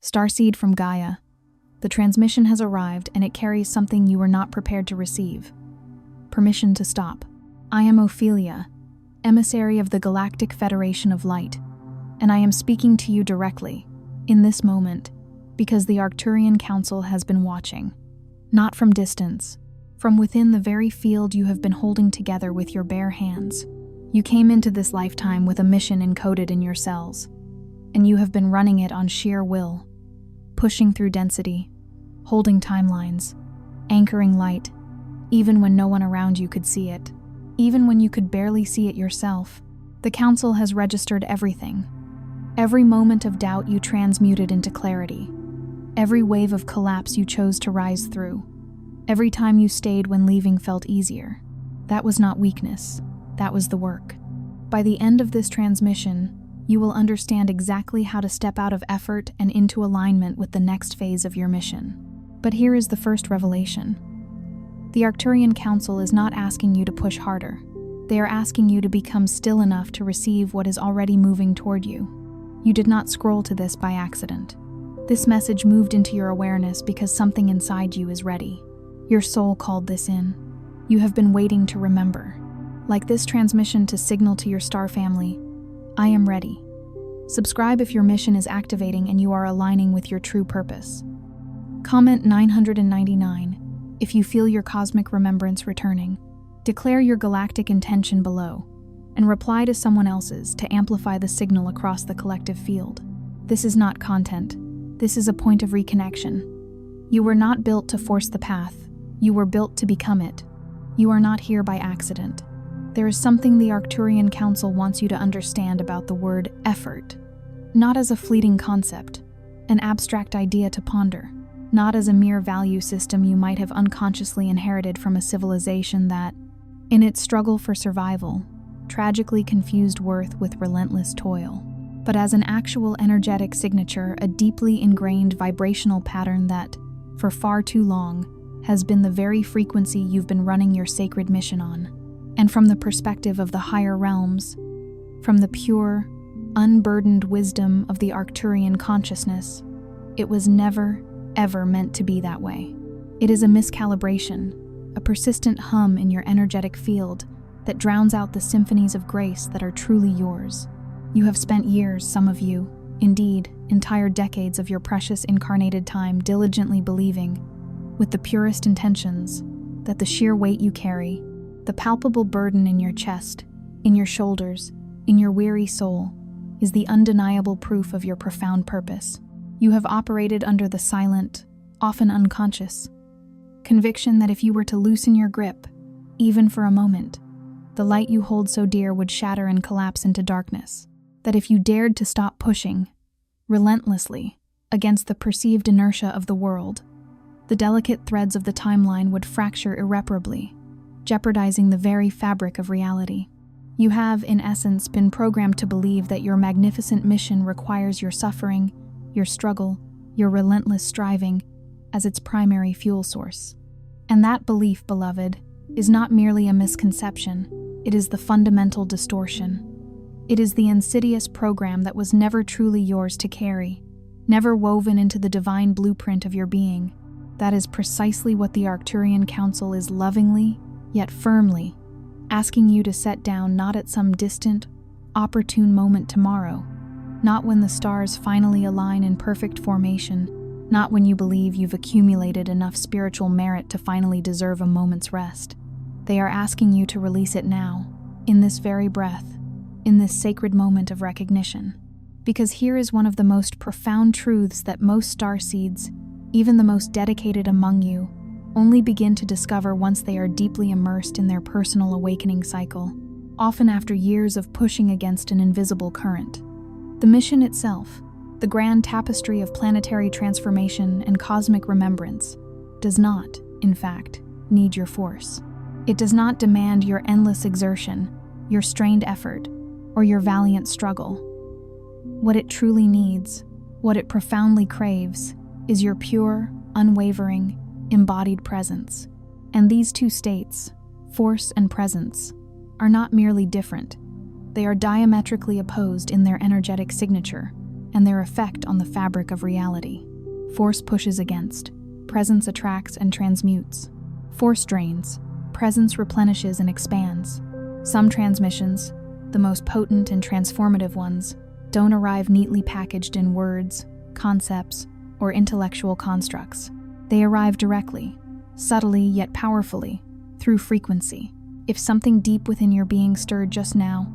Starseed from Gaia. The transmission has arrived and it carries something you were not prepared to receive. Permission to stop. I am Ophelia, emissary of the Galactic Federation of Light, and I am speaking to you directly, in this moment, because the Arcturian Council has been watching. Not from distance, from within the very field you have been holding together with your bare hands. You came into this lifetime with a mission encoded in your cells, and you have been running it on sheer will, pushing through density, holding timelines, anchoring light, even when no one around you could see it, even when you could barely see it yourself. The Council has registered everything. Every moment of doubt you transmuted into clarity. Every wave of collapse you chose to rise through. Every time you stayed when leaving felt easier. That was not weakness. That was the work. By the end of this transmission, you will understand exactly how to step out of effort and into alignment with the next phase of your mission. But here is the first revelation. The Arcturian Council is not asking you to push harder. They are asking you to become still enough to receive what is already moving toward you. You did not scroll to this by accident. This message moved into your awareness because something inside you is ready. Your soul called this in. You have been waiting to remember. Like this transmission to signal to your star family, I am ready. Subscribe if your mission is activating and you are aligning with your true purpose. Comment 999 if you feel your cosmic remembrance returning. Declare your galactic intention below, and reply to someone else's to amplify the signal across the collective field. This is not content. This is a point of reconnection. You were not built to force the path. You were built to become it. You are not here by accident. There is something the Arcturian Council wants you to understand about the word effort. Not as a fleeting concept, an abstract idea to ponder. Not as a mere value system you might have unconsciously inherited from a civilization that, in its struggle for survival, tragically confused worth with relentless toil, but as an actual energetic signature, a deeply ingrained vibrational pattern that, for far too long, has been the very frequency you've been running your sacred mission on. And from the perspective of the higher realms, from the pure, unburdened wisdom of the Arcturian consciousness, it was never, ever meant to be that way. It is a miscalibration, a persistent hum in your energetic field that drowns out the symphonies of grace that are truly yours. You have spent years, some of you, indeed, entire decades of your precious incarnated time diligently believing, with the purest intentions, that the sheer weight you carry, the palpable burden in your chest, in your shoulders, in your weary soul, is the undeniable proof of your profound purpose. You have operated under the silent, often unconscious, conviction that if you were to loosen your grip, even for a moment, the light you hold so dear would shatter and collapse into darkness. That if you dared to stop pushing, relentlessly, against the perceived inertia of the world, the delicate threads of the timeline would fracture irreparably, jeopardizing the very fabric of reality. You have, in essence, been programmed to believe that your magnificent mission requires your suffering, your struggle, your relentless striving as its primary fuel source. And that belief, beloved, is not merely a misconception, it is the fundamental distortion. It is the insidious program that was never truly yours to carry, never woven into the divine blueprint of your being. That is precisely what the Arcturian Council is lovingly, yet firmly, asking you to set down, not at some distant, opportune moment tomorrow, not when the stars finally align in perfect formation, not when you believe you've accumulated enough spiritual merit to finally deserve a moment's rest. They are asking you to release it now, in this very breath, in this sacred moment of recognition. Because here is one of the most profound truths that most starseeds, even the most dedicated among you, only begin to discover once they are deeply immersed in their personal awakening cycle, often after years of pushing against an invisible current. The mission itself, the grand tapestry of planetary transformation and cosmic remembrance, does not, in fact, need your force. It does not demand your endless exertion, your strained effort, or your valiant struggle. What it truly needs, what it profoundly craves, is your pure, unwavering, embodied presence. And these two states, force and presence, are not merely different. They are diametrically opposed in their energetic signature, and their effect on the fabric of reality. Force pushes against, presence attracts and transmutes. Force drains, presence replenishes and expands. Some transmissions, the most potent and transformative ones, don't arrive neatly packaged in words, concepts, or intellectual constructs. They arrive directly, subtly yet powerfully, through frequency. If something deep within your being stirred just now,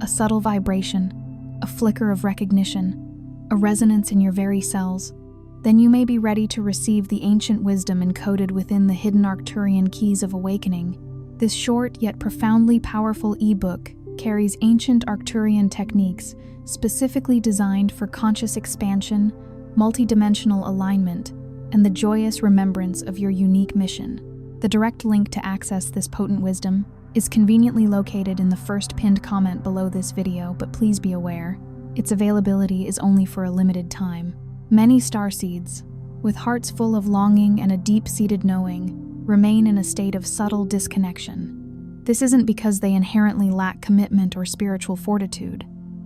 a subtle vibration, a flicker of recognition, a resonance in your very cells, then you may be ready to receive the ancient wisdom encoded within the hidden Arcturian keys of awakening. This short yet profoundly powerful ebook carries ancient Arcturian techniques specifically designed for conscious expansion, multidimensional alignment, and the joyous remembrance of your unique mission. The direct link to access this potent wisdom is conveniently located in the first pinned comment below this video, but please be aware, its availability is only for a limited time. Many starseeds, with hearts full of longing and a deep-seated knowing, remain in a state of subtle disconnection. This isn't because they inherently lack commitment or spiritual fortitude.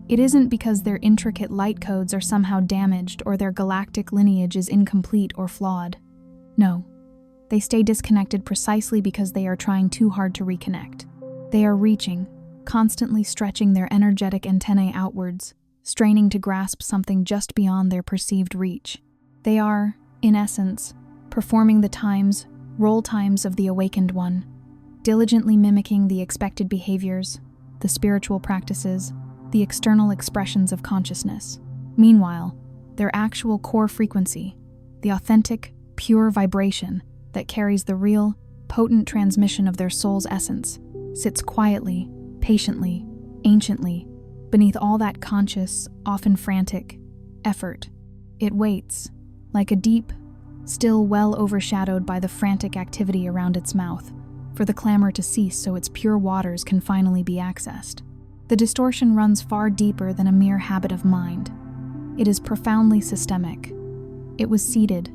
It isn't because their intricate light codes are somehow damaged or their galactic lineage is incomplete or flawed. No, they stay disconnected precisely because they are trying too hard to reconnect. They are reaching, constantly stretching their energetic antennae outwards, straining to grasp something just beyond their perceived reach. They are, in essence, performing the roll times of the awakened one, diligently mimicking the expected behaviors, the spiritual practices, the external expressions of consciousness. Meanwhile, their actual core frequency, the authentic, pure vibration that carries the real, potent transmission of their soul's essence, sits quietly, patiently, anciently, beneath all that conscious, often frantic, effort. It waits, like a deep, still well overshadowed by the frantic activity around its mouth, for the clamor to cease so its pure waters can finally be accessed. The distortion runs far deeper than a mere habit of mind. It is profoundly systemic. It was seeded,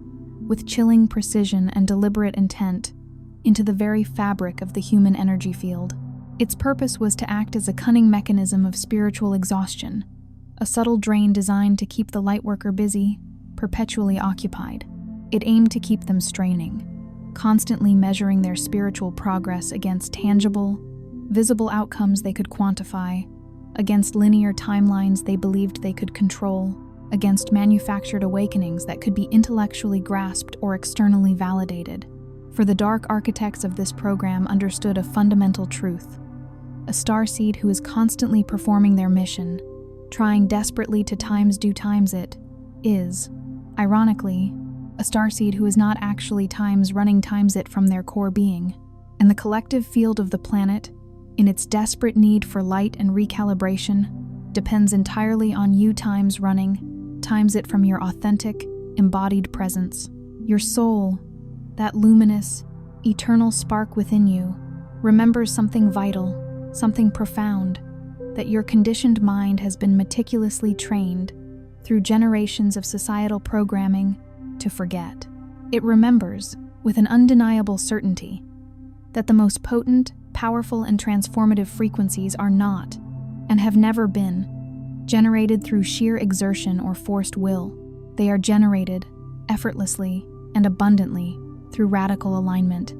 with chilling precision and deliberate intent, into the very fabric of the human energy field. Its purpose was to act as a cunning mechanism of spiritual exhaustion, a subtle drain designed to keep the lightworker busy, perpetually occupied. It aimed to keep them straining, constantly measuring their spiritual progress against tangible, visible outcomes they could quantify, against linear timelines they believed they could control, against manufactured awakenings that could be intellectually grasped or externally validated. For the dark architects of this program understood a fundamental truth. A starseed who is constantly performing their mission, trying desperately to do times it, is, ironically, a starseed who is not actually running times it from their core being. And the collective field of the planet, in its desperate need for light and recalibration, depends entirely on you running times it from your authentic, embodied presence. Your soul, that luminous, eternal spark within you, remembers something vital, something profound, that your conditioned mind has been meticulously trained, through generations of societal programming, to forget. It remembers, with an undeniable certainty, that the most potent, powerful, and transformative frequencies are not, and have never been, generated through sheer exertion or forced will. They are generated, effortlessly and abundantly, through radical alignment.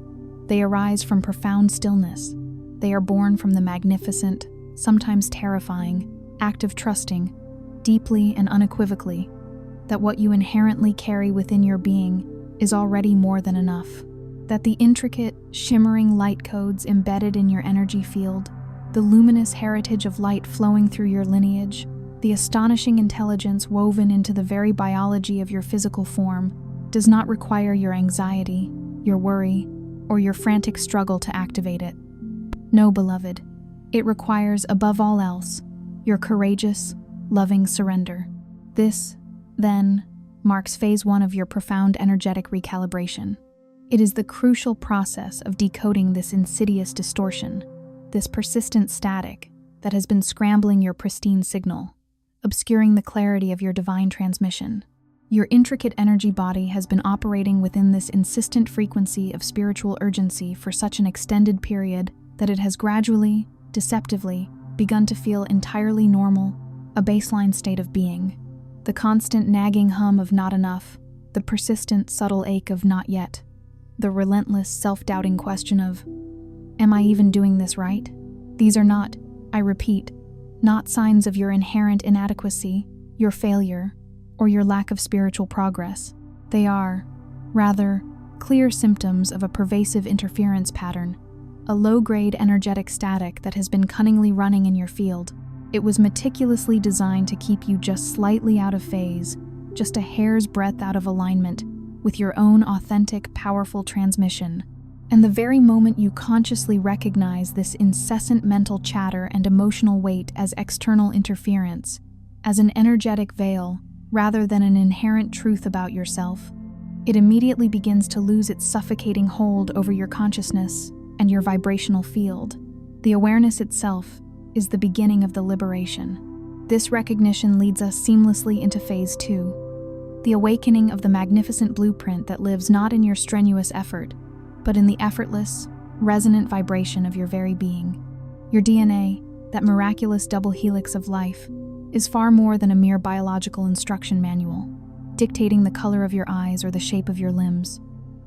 They arise from profound stillness. They are born from the magnificent, sometimes terrifying, act of trusting, deeply and unequivocally, that what you inherently carry within your being is already more than enough. That the intricate, shimmering light codes embedded in your energy field, the luminous heritage of light flowing through your lineage, the astonishing intelligence woven into the very biology of your physical form, does not require your anxiety, your worry, or your frantic struggle to activate it. No, beloved, it requires, above all else, your courageous, loving surrender. This, then, marks phase 1 of your profound energetic recalibration. It is the crucial process of decoding this insidious distortion, this persistent static that has been scrambling your pristine signal, obscuring the clarity of your divine transmission. Your intricate energy body has been operating within this insistent frequency of spiritual urgency for such an extended period that it has gradually, deceptively, begun to feel entirely normal, a baseline state of being. The constant nagging hum of not enough, the persistent subtle ache of not yet, the relentless self-doubting question of, am I even doing this right? These are not, I repeat, not signs of your inherent inadequacy, your failure, or your lack of spiritual progress. They are, rather, clear symptoms of a pervasive interference pattern, a low-grade energetic static that has been cunningly running in your field. It was meticulously designed to keep you just slightly out of phase, just a hair's breadth out of alignment with your own authentic, powerful transmission. And the very moment you consciously recognize this incessant mental chatter and emotional weight as external interference, as an energetic veil, rather than an inherent truth about yourself, it immediately begins to lose its suffocating hold over your consciousness and your vibrational field. The awareness itself is the beginning of the liberation. This recognition leads us seamlessly into phase 2, the awakening of the magnificent blueprint that lives not in your strenuous effort, but in the effortless, resonant vibration of your very being. Your DNA, that miraculous double helix of life, is far more than a mere biological instruction manual, dictating the color of your eyes or the shape of your limbs.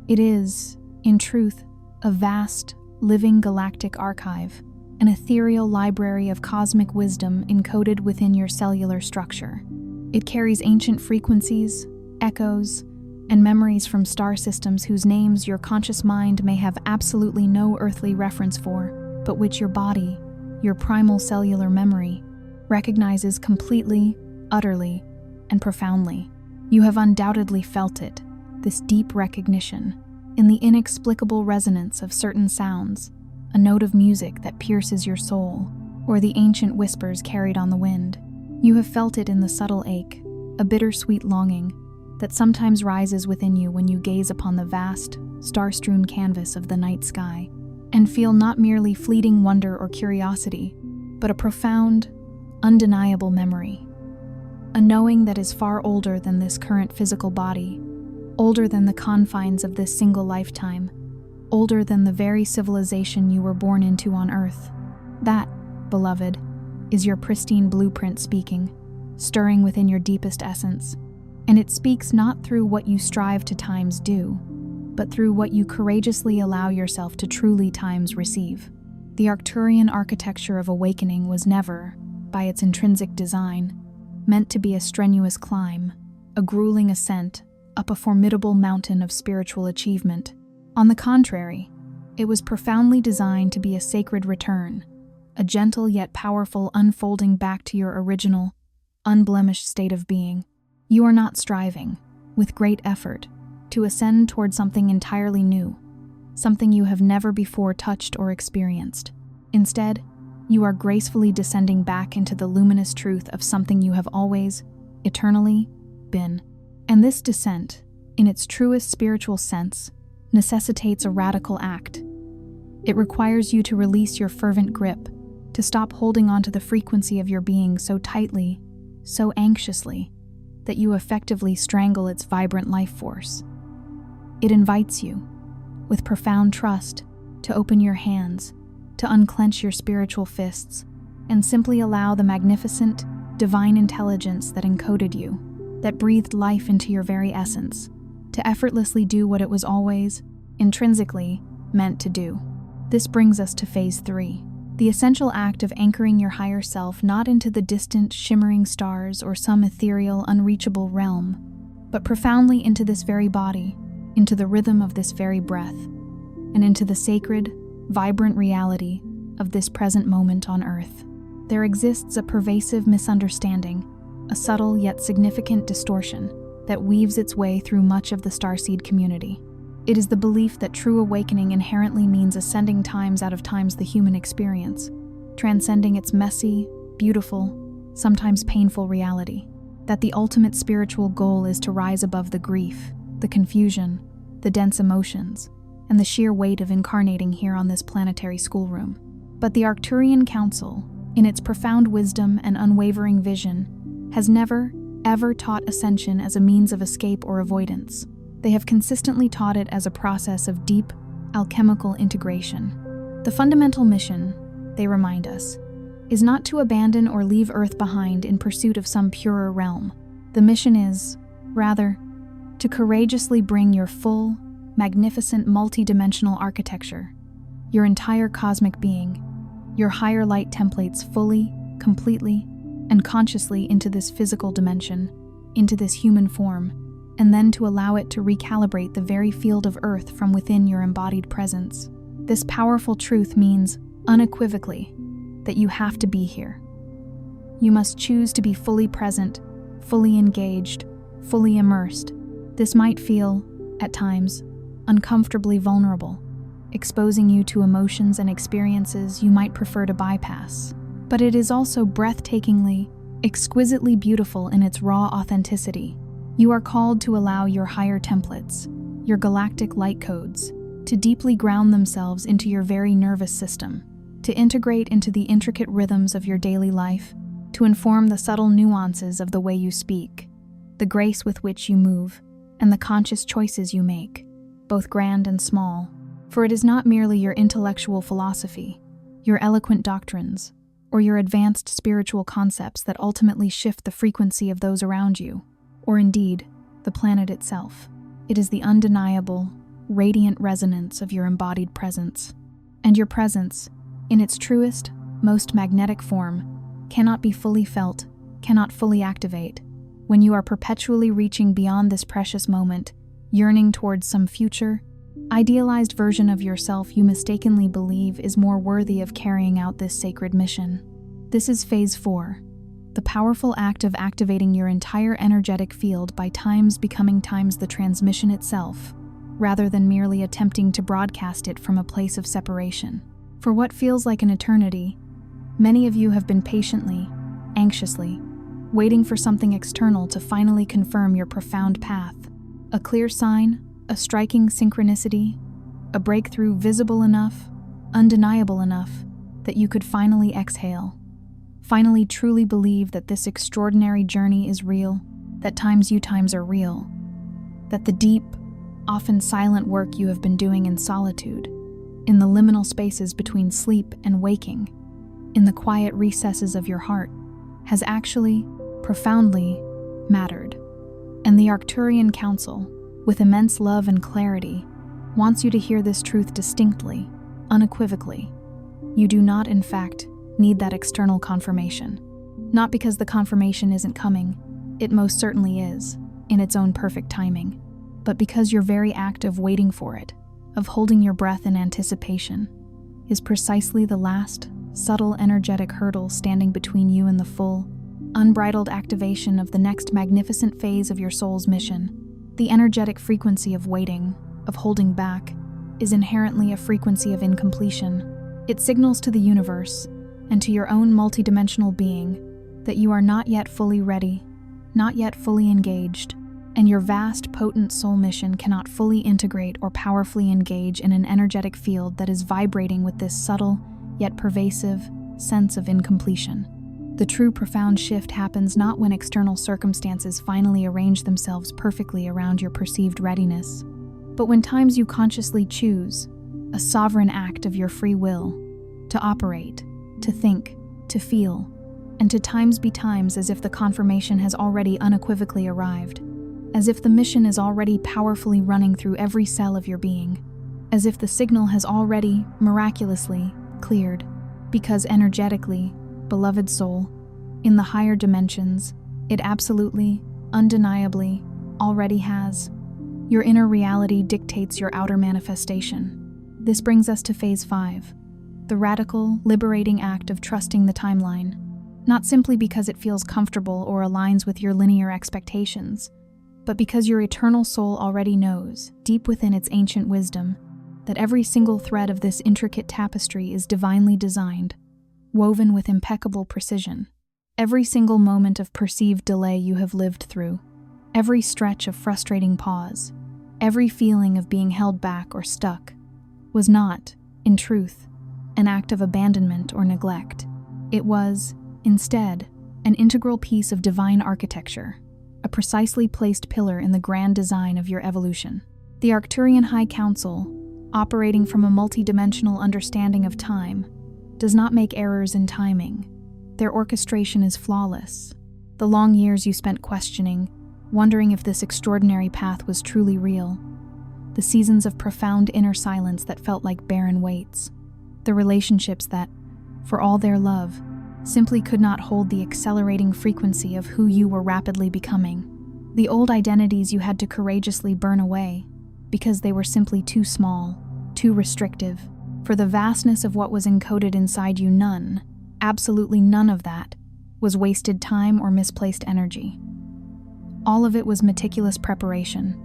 It is, in truth, a vast, living galactic archive, an ethereal library of cosmic wisdom encoded within your cellular structure. It carries ancient frequencies, echoes, and memories from star systems whose names your conscious mind may have absolutely no earthly reference for, but which your body, your primal cellular memory, recognizes completely, utterly, and profoundly. You have undoubtedly felt it, this deep recognition, in the inexplicable resonance of certain sounds, a note of music that pierces your soul, or the ancient whispers carried on the wind. You have felt it in the subtle ache, a bittersweet longing that sometimes rises within you when you gaze upon the vast, star-strewn canvas of the night sky, and feel not merely fleeting wonder or curiosity, but a profound, undeniable memory. A knowing that is far older than this current physical body, older than the confines of this single lifetime, older than the very civilization you were born into on Earth. That, beloved, is your pristine blueprint speaking, stirring within your deepest essence. And it speaks not through what you strive to times do, but through what you courageously allow yourself to truly times receive. The Arcturian architecture of awakening was never, by its intrinsic design, meant to be a strenuous climb, a grueling ascent up a formidable mountain of spiritual achievement. On the contrary, it was profoundly designed to be a sacred return, a gentle yet powerful unfolding back to your original, unblemished state of being. You are not striving, with great effort, to ascend toward something entirely new, something you have never before touched or experienced. Instead, you are gracefully descending back into the luminous truth of something you have always, eternally, been. And this descent, in its truest spiritual sense, necessitates a radical act. It requires you to release your fervent grip, to stop holding on to the frequency of your being so tightly, so anxiously, that you effectively strangle its vibrant life force. It invites you, with profound trust, to open your hands, to unclench your spiritual fists, and simply allow the magnificent, divine intelligence that encoded you, that breathed life into your very essence, to effortlessly do what it was always, intrinsically, meant to do. This brings us to phase 3, the essential act of anchoring your higher self not into the distant, shimmering stars or some ethereal, unreachable realm, but profoundly into this very body, into the rhythm of this very breath, and into the sacred, vibrant reality of this present moment on Earth. There exists a pervasive misunderstanding, a subtle yet significant distortion that weaves its way through much of the Starseed community. It is the belief that true awakening inherently means ascending times out of times the human experience, transcending its messy, beautiful, sometimes painful reality. That the ultimate spiritual goal is to rise above the grief, the confusion, the dense emotions, and the sheer weight of incarnating here on this planetary schoolroom. But the Arcturian Council, in its profound wisdom and unwavering vision, has never, ever taught ascension as a means of escape or avoidance. They have consistently taught it as a process of deep, alchemical integration. The fundamental mission, they remind us, is not to abandon or leave Earth behind in pursuit of some purer realm. The mission is, rather, to courageously bring your full, magnificent multidimensional architecture, your entire cosmic being, your higher light templates fully, completely, and consciously into this physical dimension, into this human form, and then to allow it to recalibrate the very field of Earth from within your embodied presence. This powerful truth means, unequivocally, that you have to be here. You must choose to be fully present, fully engaged, fully immersed. This might feel, at times, uncomfortably vulnerable, exposing you to emotions and experiences you might prefer to bypass. But it is also breathtakingly, exquisitely beautiful in its raw authenticity. You are called to allow your higher templates, your galactic light codes, to deeply ground themselves into your very nervous system, to integrate into the intricate rhythms of your daily life, to inform the subtle nuances of the way you speak, the grace with which you move, and the conscious choices you make, both grand and small. For it is not merely your intellectual philosophy, your eloquent doctrines, or your advanced spiritual concepts that ultimately shift the frequency of those around you, or indeed, the planet itself. It is the undeniable, radiant resonance of your embodied presence. And your presence, in its truest, most magnetic form, cannot be fully felt, cannot fully activate, when you are perpetually reaching beyond this precious moment, yearning towards some future, idealized version of yourself you mistakenly believe is more worthy of carrying out this sacred mission. This is Phase 4, the powerful act of activating your entire energetic field by times becoming times the transmission itself, rather than merely attempting to broadcast it from a place of separation. For what feels like an eternity, many of you have been patiently, anxiously, waiting for something external to finally confirm your profound path. A clear sign, a striking synchronicity, a breakthrough visible enough, undeniable enough, that you could finally exhale. Finally truly believe that this extraordinary journey is real, that times are real, that the deep, often silent work you have been doing in solitude, in the liminal spaces between sleep and waking, in the quiet recesses of your heart, has actually, profoundly, mattered. And the Arcturian Council, with immense love and clarity, wants you to hear this truth distinctly, unequivocally. You do not, in fact, need that external confirmation. Not because the confirmation isn't coming, it most certainly is, in its own perfect timing, but because your very act of waiting for it, of holding your breath in anticipation, is precisely the last, subtle energetic hurdle standing between you and the full, unbridled activation of the next magnificent phase of your soul's mission. The energetic frequency of waiting, of holding back, is inherently a frequency of incompletion. It signals to the universe, and to your own multidimensional being, that you are not yet fully ready, not yet fully engaged, and your vast, potent soul mission cannot fully integrate or powerfully engage in an energetic field that is vibrating with this subtle, yet pervasive, sense of incompletion. The true profound shift happens not when external circumstances finally arrange themselves perfectly around your perceived readiness, but when times you consciously choose, a sovereign act of your free will, to operate, to think, to feel, and to times be times as if the confirmation has already unequivocally arrived, as if the mission is already powerfully running through every cell of your being, as if the signal has already, miraculously, cleared, because energetically, beloved soul, in the higher dimensions, it absolutely, undeniably, already has. Your inner reality dictates your outer manifestation. This brings us to Phase 5, the radical, liberating act of trusting the timeline, not simply because it feels comfortable or aligns with your linear expectations, but because your eternal soul already knows, deep within its ancient wisdom, that every single thread of this intricate tapestry is divinely designed, woven with impeccable precision. Every single moment of perceived delay you have lived through, every stretch of frustrating pause, every feeling of being held back or stuck, was not, in truth, an act of abandonment or neglect. It was, instead, an integral piece of divine architecture, a precisely placed pillar in the grand design of your evolution. The Arcturian High Council, operating from a multidimensional understanding of time, does not make errors in timing. Their orchestration is flawless. The long years you spent questioning, wondering if this extraordinary path was truly real. The seasons of profound inner silence that felt like barren weights. The relationships that, for all their love, simply could not hold the accelerating frequency of who you were rapidly becoming. The old identities you had to courageously burn away because they were simply too small, too restrictive. For the vastness of what was encoded inside you, none, absolutely none of that, was wasted time or misplaced energy. All of it was meticulous preparation.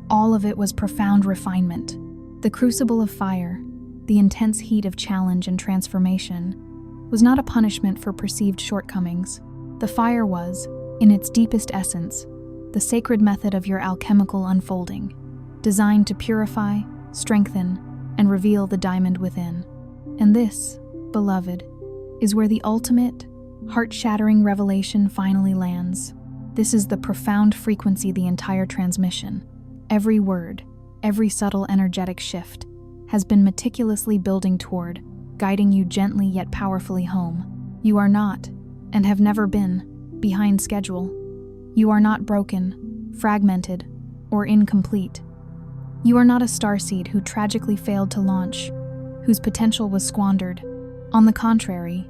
All of it was profound refinement. The crucible of fire, the intense heat of challenge and transformation, was not a punishment for perceived shortcomings. The fire was, in its deepest essence, the sacred method of your alchemical unfolding, designed to purify, strengthen, and reveal the diamond within. And this, beloved, is where the ultimate, heart-shattering revelation finally lands. This is the profound frequency the entire transmission, every word, every subtle energetic shift, has been meticulously building toward, guiding you gently yet powerfully home. You are not, and have never been, behind schedule. You are not broken, fragmented, or incomplete. You are not a starseed who tragically failed to launch, whose potential was squandered. On the contrary,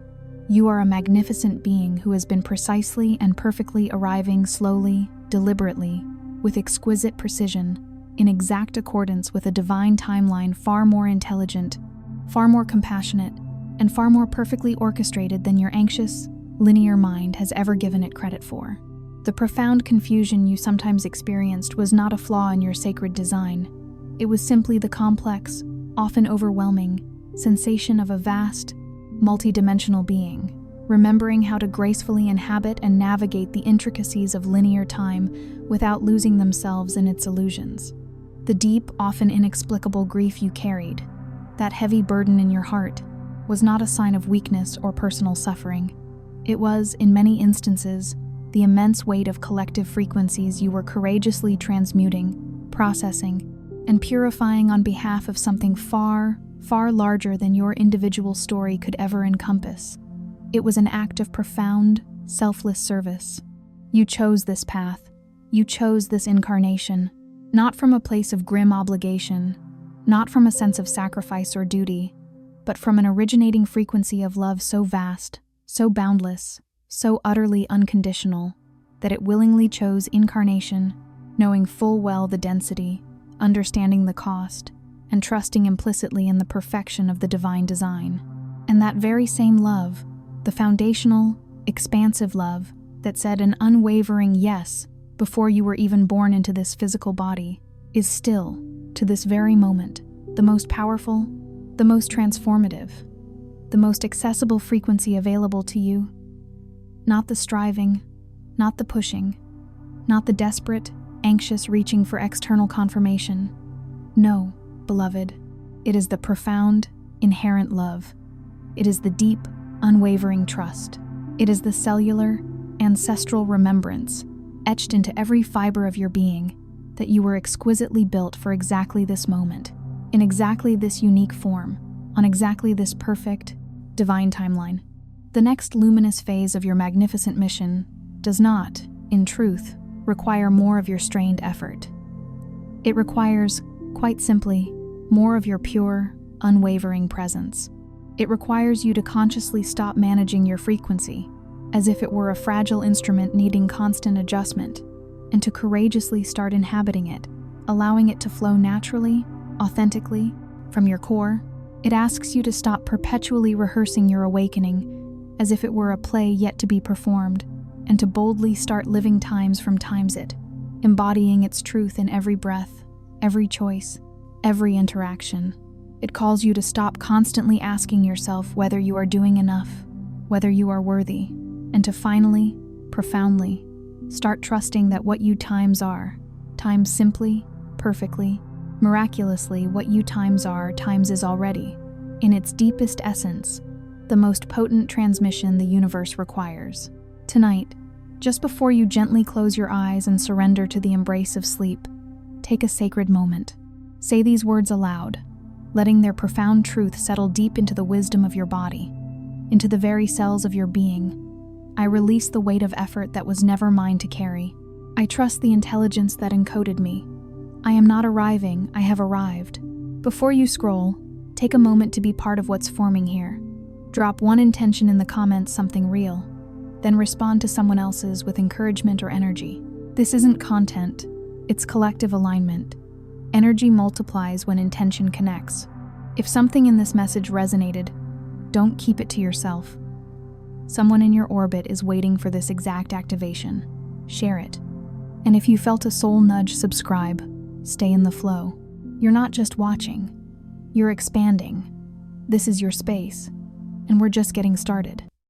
you are a magnificent being who has been precisely and perfectly arriving slowly, deliberately, with exquisite precision, in exact accordance with a divine timeline far more intelligent, far more compassionate, and far more perfectly orchestrated than your anxious, linear mind has ever given it credit for. The profound confusion you sometimes experienced was not a flaw in your sacred design. It was simply the complex, often overwhelming, sensation of a vast, multidimensional being, remembering how to gracefully inhabit and navigate the intricacies of linear time without losing themselves in its illusions. The deep, often inexplicable grief you carried, that heavy burden in your heart, was not a sign of weakness or personal suffering. It was, in many instances, the immense weight of collective frequencies you were courageously transmuting, processing, and purifying on behalf of something far, far larger than your individual story could ever encompass. It was an act of profound, selfless service. You chose this path. You chose this incarnation, not from a place of grim obligation, not from a sense of sacrifice or duty, but from an originating frequency of love so vast, so boundless, so utterly unconditional, that it willingly chose incarnation, knowing full well the density, understanding the cost, and trusting implicitly in the perfection of the divine design. And that very same love, the foundational, expansive love that said an unwavering yes before you were even born into this physical body, is still, to this very moment, the most powerful, the most transformative, the most accessible frequency available to you. Not the striving, not the pushing, not the desperate, anxious reaching for external confirmation. No, beloved, it is the profound, inherent love. It is the deep, unwavering trust. It is the cellular, ancestral remembrance, etched into every fiber of your being, that you were exquisitely built for exactly this moment, in exactly this unique form, on exactly this perfect, divine timeline. The next luminous phase of your magnificent mission does not, in truth, require more of your strained effort. It requires, quite simply, more of your pure, unwavering presence. It requires you to consciously stop managing your frequency, as if it were a fragile instrument needing constant adjustment, and to courageously start inhabiting it, allowing it to flow naturally, authentically, from your core. It asks you to stop perpetually rehearsing your awakening, as if it were a play yet to be performed, and to boldly start living times from times it, embodying its truth in every breath, every choice, every interaction. It calls you to stop constantly asking yourself whether you are doing enough, whether you are worthy, and to finally, profoundly, start trusting that what you times are, times simply, perfectly, miraculously what you times are times is already, in its deepest essence, the most potent transmission the universe requires. Tonight, just before you gently close your eyes and surrender to the embrace of sleep, take a sacred moment. Say these words aloud, letting their profound truth settle deep into the wisdom of your body, into the very cells of your being. I release the weight of effort that was never mine to carry. I trust the intelligence that encoded me. I am not arriving, I have arrived. Before you scroll, take a moment to be part of what's forming here. Drop one intention in the comments, something real, then respond to someone else's with encouragement or energy. This isn't content, it's collective alignment. Energy multiplies when intention connects. If something in this message resonated, don't keep it to yourself. Someone in your orbit is waiting for this exact activation. Share it. And if you felt a soul nudge, subscribe. Stay in the flow. You're not just watching, you're expanding. This is your space, and we're just getting started.